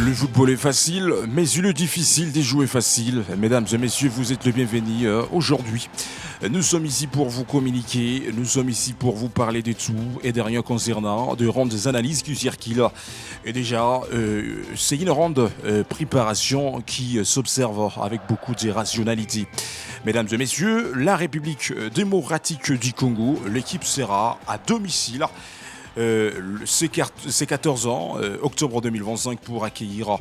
Le football est facile, mais il est difficile de jouer facile. Mesdames et messieurs, vous êtes les bienvenus aujourd'hui. Nous sommes ici pour vous communiquer, nous sommes ici pour vous parler de tout et de rien concernant, de rendre des analyses qui circulent. Et déjà, c'est une ronde préparation qui s'observe avec beaucoup de rationalité. Mesdames et messieurs, la République démocratique du Congo, l'équipe sera à domicile. C'est 14 ans, octobre 2025, pour accueillir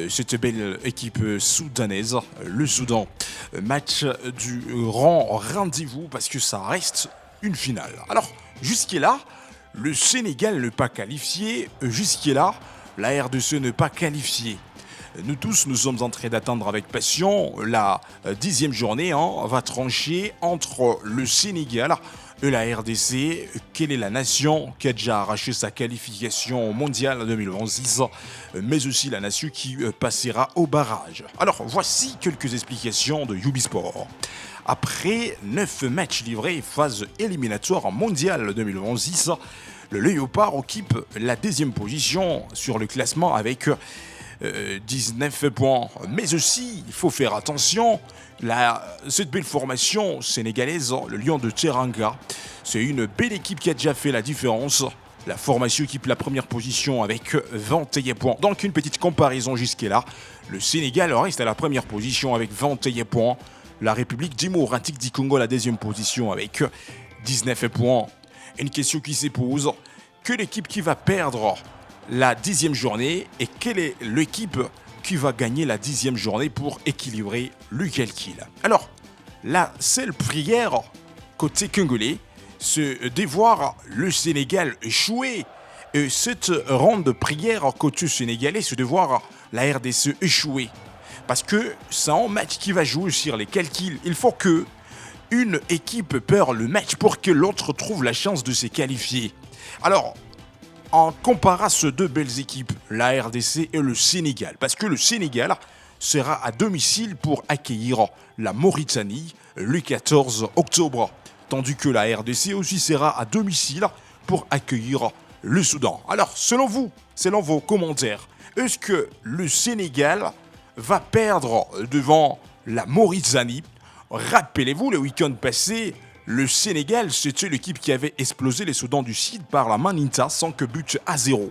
cette belle équipe soudanaise, le Soudan. Match du grand rendez-vous parce que ça reste une finale. Alors, jusqu'à-là, le Sénégal n'est pas qualifié. Jusqu'à-là, la RDC n'est pas qualifiée. Nous tous, nous sommes en train d'attendre avec passion la 10e journée. Va trancher entre le Sénégal et la RDC. Quelle est la nation qui a déjà arraché sa qualification mondiale 2026, mais aussi la nation qui passera au barrage. Alors, voici quelques explications de Ubisport. Après 9 matchs livrés, phase éliminatoire mondiale 2026, le Léopard occupe la 10e position sur le classement avec 19 points. Mais aussi, il faut faire attention, cette belle formation sénégalaise, le Lion de Teranga, c'est une belle équipe qui a déjà fait la différence. La formation occupe la première position avec 21 points. Donc une petite comparaison jusqu'à-là. Le Sénégal reste à la première position avec 21 points. La République démocratique du Congo à la 2e position avec 19 points. Une question qui se pose, que l'équipe qui va perdre la 10e journée et quelle est l'équipe qui va gagner la 10e journée pour équilibrer le calcul. Alors, la seule prière côté congolais, c'est de voir le Sénégal échouer. Et cette ronde de prière côté sénégalais, c'est de voir la RDC échouer. Parce que c'est un match qui va jouer sur les calculs. Il faut que une équipe perd le match pour que l'autre trouve la chance de se qualifier. Alors, on comparera ces deux belles équipes, la RDC et le Sénégal. Parce que le Sénégal sera à domicile pour accueillir la Mauritanie le 14 octobre. Tandis que la RDC aussi sera à domicile pour accueillir le Soudan. Alors, selon vous, selon vos commentaires, est-ce que le Sénégal va perdre devant la Mauritanie? Rappelez-vous, le week-end passé, le Sénégal, c'était l'équipe qui avait explosé les Soudans du Sud par la Maninta sans que but à 0.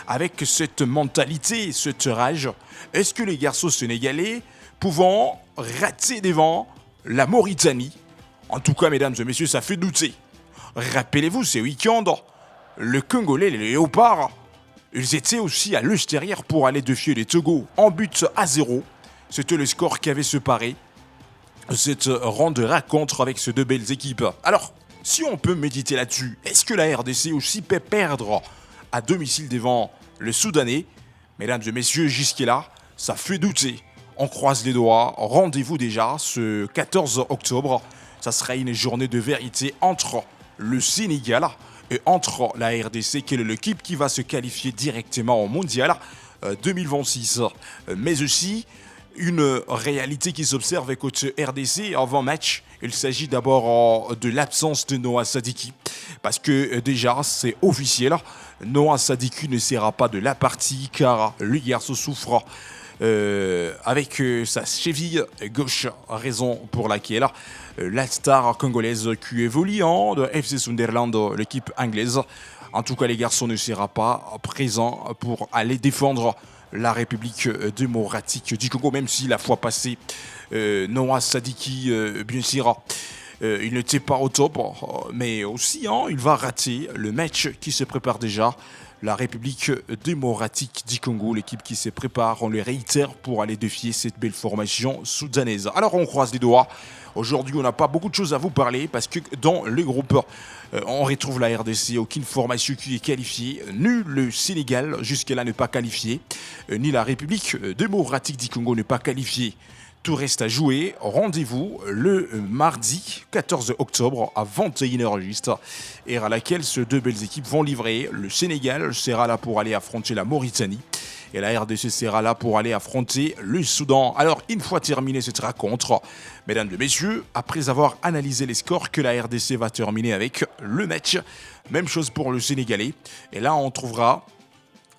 Avec cette mentalité, cette rage, est-ce que les garçons sénégalais pouvant rater devant la Mauritanie? En tout cas, mesdames et messieurs, ça fait douter. Rappelez-vous, ce week-end, le Congolais, les Léopards, ils étaient aussi à l'extérieur pour aller défier les Togo en but à 0. C'était le score qui avait séparé cette ronde de rencontre avec ces deux belles équipes. Alors, si on peut méditer là-dessus, est-ce que la RDC aussi peut perdre à domicile devant le Soudanais? Mesdames et messieurs, jusque-là, ça fait douter. On croise les doigts. Rendez-vous déjà ce 14 octobre. Ça sera une journée de vérité entre le Sénégal et entre la RDC, quelle est l'équipe qui va se qualifier directement au Mondial 2026. Mais aussi une réalité qui s'observe côté RDC avant match. Il s'agit d'abord de l'absence de Noah Sadiki. Parce que déjà, c'est officiel. Noah Sadiki ne sera pas de la partie car le garçon souffre avec sa cheville gauche. Raison pour laquelle la star congolaise qui évolue de FC Sunderland, l'équipe anglaise. En tout cas, les garçons ne sera pas présent pour aller défendre la République démocratique du Congo, même si la fois passée, Noah Sadiki, bien sûr, il n'était pas au top, mais aussi, il va rater le match qui se prépare déjà. La République démocratique du Congo, l'équipe qui se prépare, on le réitère, pour aller défier cette belle formation soudanaise. Alors on croise les doigts. Aujourd'hui, on n'a pas beaucoup de choses à vous parler parce que dans le groupe, on retrouve la RDC, aucune formation qui est qualifiée, ni le Sénégal jusque-là n'est pas qualifié, ni la République démocratique du Congo n'est pas qualifiée. Tout reste à jouer. Rendez-vous le mardi 14 octobre à 21h juste, et à laquelle ces deux belles équipes vont livrer. Le Sénégal sera là pour aller affronter la Mauritanie et la RDC sera là pour aller affronter le Soudan. Alors, une fois terminée cette rencontre, mesdames et messieurs, après avoir analysé les scores, que la RDC va terminer avec le match. Même chose pour le Sénégalais. Et là, on trouvera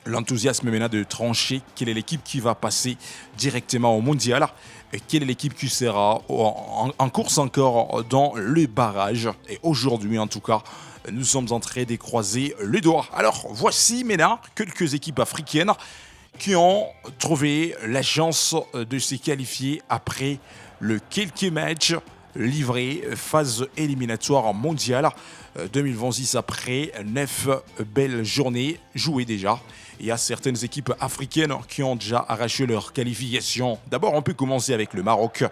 l'enthousiasme maintenant de trancher quelle est l'équipe qui va passer directement au mondial et quelle est l'équipe qui sera en course encore dans le barrage. Et aujourd'hui, en tout cas, nous sommes en train de croiser les doigts. Alors, voici maintenant quelques équipes africaines qui ont trouvé la chance de se qualifier après le quelques matchs livrés phase éliminatoire mondiale 2026 après 9 belles journées jouées déjà. Il y a certaines équipes africaines qui ont déjà arraché leur qualification. D'abord, on peut commencer avec le Maroc.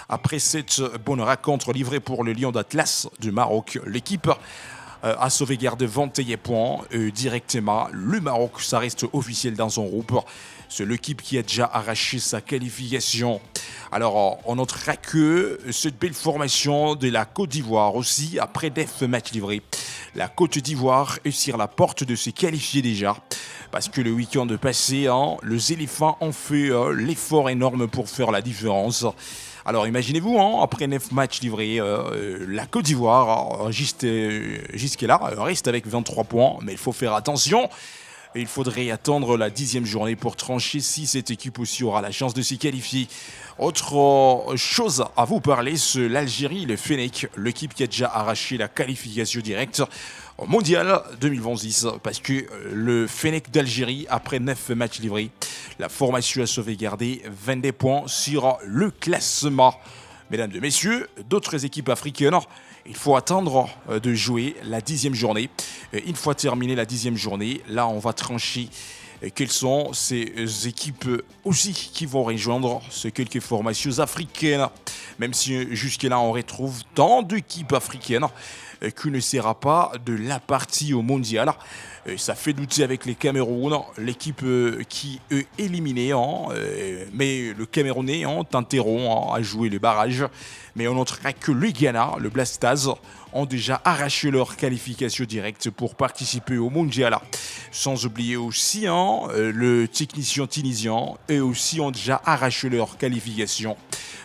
Après cette bonne rencontre livrée pour le Lion d'Atlas du Maroc, l'équipe a sauvegardé 21 points directement. Le Maroc, ça reste officiel dans son groupe. C'est l'équipe qui a déjà arraché sa qualification. Alors, on notera que cette belle formation de la Côte d'Ivoire aussi, après 9 matchs livrés, la Côte d'Ivoire est sur la porte de se qualifier déjà. Parce que le week-end passé, les éléphants ont fait l'effort énorme pour faire la différence. Alors imaginez-vous, après 9 matchs livrés, la Côte d'Ivoire, jusque-là, reste avec 23 points. Mais il faut faire attention. Il faudrait attendre la 10e journée pour trancher si cette équipe aussi aura la chance de s'y qualifier. Autre chose à vous parler, c'est l'Algérie, le Fennec, l'équipe qui a déjà arraché la qualification directe au Mondial 2026. Parce que le Fennec d'Algérie, après 9 matchs livrés, la formation a sauvegardé 22 points sur le classement. Mesdames et messieurs, d'autres équipes africaines, il faut attendre de jouer la 10e journée. Une fois terminée la 10e journée, là on va trancher quelles sont ces équipes aussi qui vont rejoindre ces quelques formations africaines. Même si jusque-là on retrouve tant d'équipes africaines qui ne sera pas de la partie au mondial. Ça fait douter avec les Cameroun, l'équipe qui est éliminée, mais le Camerounais tenteront à jouer les barrages. Mais on notera que le Ghana, le Black Stars, ont déjà arraché leur qualification directe pour participer au mondial. Sans oublier aussi le technicien tunisien, eux aussi ont déjà arraché leur qualification.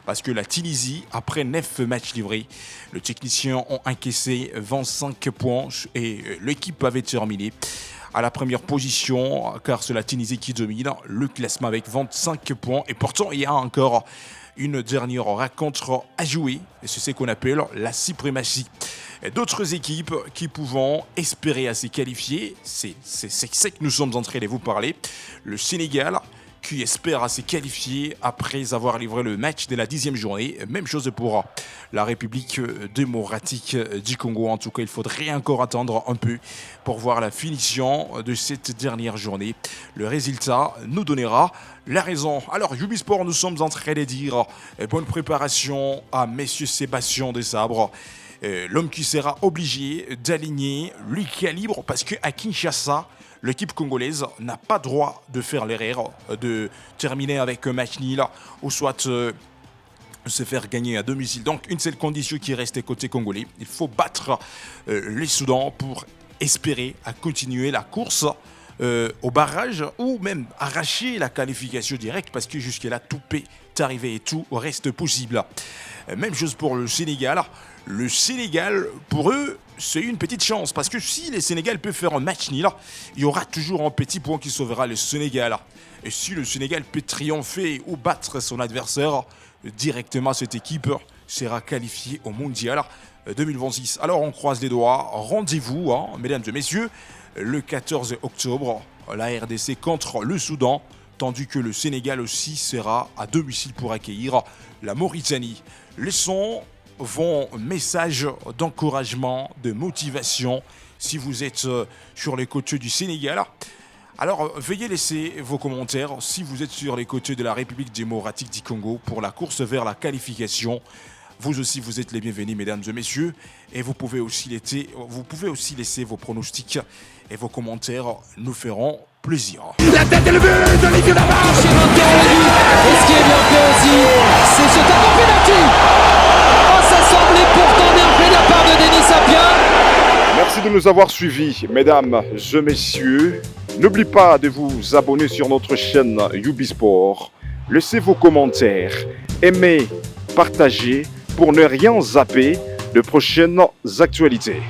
Parce que la Tunisie, après 9 matchs livrés, les techniciens ont encaissé 25 points et l'équipe avait terminé à la première position, car c'est la Tunisie qui domine le classement avec 25 points. Et pourtant, il y a encore une dernière rencontre à jouer, et c'est ce qu'on appelle la suprématie. D'autres équipes qui pouvant espérer à se qualifier, c'est ce que nous sommes en train de vous parler. Le Sénégal, qui espère à se qualifier après avoir livré le match de la 10e journée. Même chose pour la République démocratique du Congo. En tout cas, il faudrait encore attendre un peu pour voir la finition de cette dernière journée. Le résultat nous donnera la raison. Alors, Ubisport, nous sommes en train de dire bonne préparation à messieurs Sébastien Desabre. L'homme qui sera obligé d'aligner le calibre parce qu'à Kinshasa, l'équipe congolaise n'a pas droit de faire l'erreur de terminer avec un match nul ou soit se faire gagner à domicile. Donc une seule condition qui reste côté congolais, il faut battre les Soudans pour espérer à continuer la course au barrage ou même arracher la qualification directe parce que jusque-là tout peut arriver et tout reste possible. Même chose pour le Sénégal. Le Sénégal, pour eux, c'est une petite chance. Parce que si le Sénégal peut faire un match nul, il y aura toujours un petit point qui sauvera le Sénégal. Et si le Sénégal peut triompher ou battre son adversaire, directement cette équipe sera qualifiée au Mondial 2026. Alors on croise les doigts. Rendez-vous, mesdames et messieurs, le 14 octobre, la RDC contre le Soudan. Tandis que le Sénégal aussi sera à domicile pour accueillir la Mauritanie. Laissons vos messages d'encouragement, de motivation si vous êtes sur les côtés du Sénégal. Alors, veuillez laisser vos commentaires si vous êtes sur les côtés de la République démocratique du Congo pour la course vers la qualification. Vous aussi, vous êtes les bienvenus, mesdames et messieurs. Et vous pouvez aussi laisser vos pronostics et vos commentaires. Nous ferons plaisir. La tête et le but d'Olivier Lamarche. Et ce qui est bien fait aussi, c'est ce tableau penalty. Oh, ça semblait pourtant bien fait de la part de Denis Sapien. Merci de nous avoir suivis, mesdames et messieurs. N'oubliez pas de vous abonner sur notre chaîne Ubisport. Laissez vos commentaires, aimez, partagez pour ne rien zapper de prochaines actualités.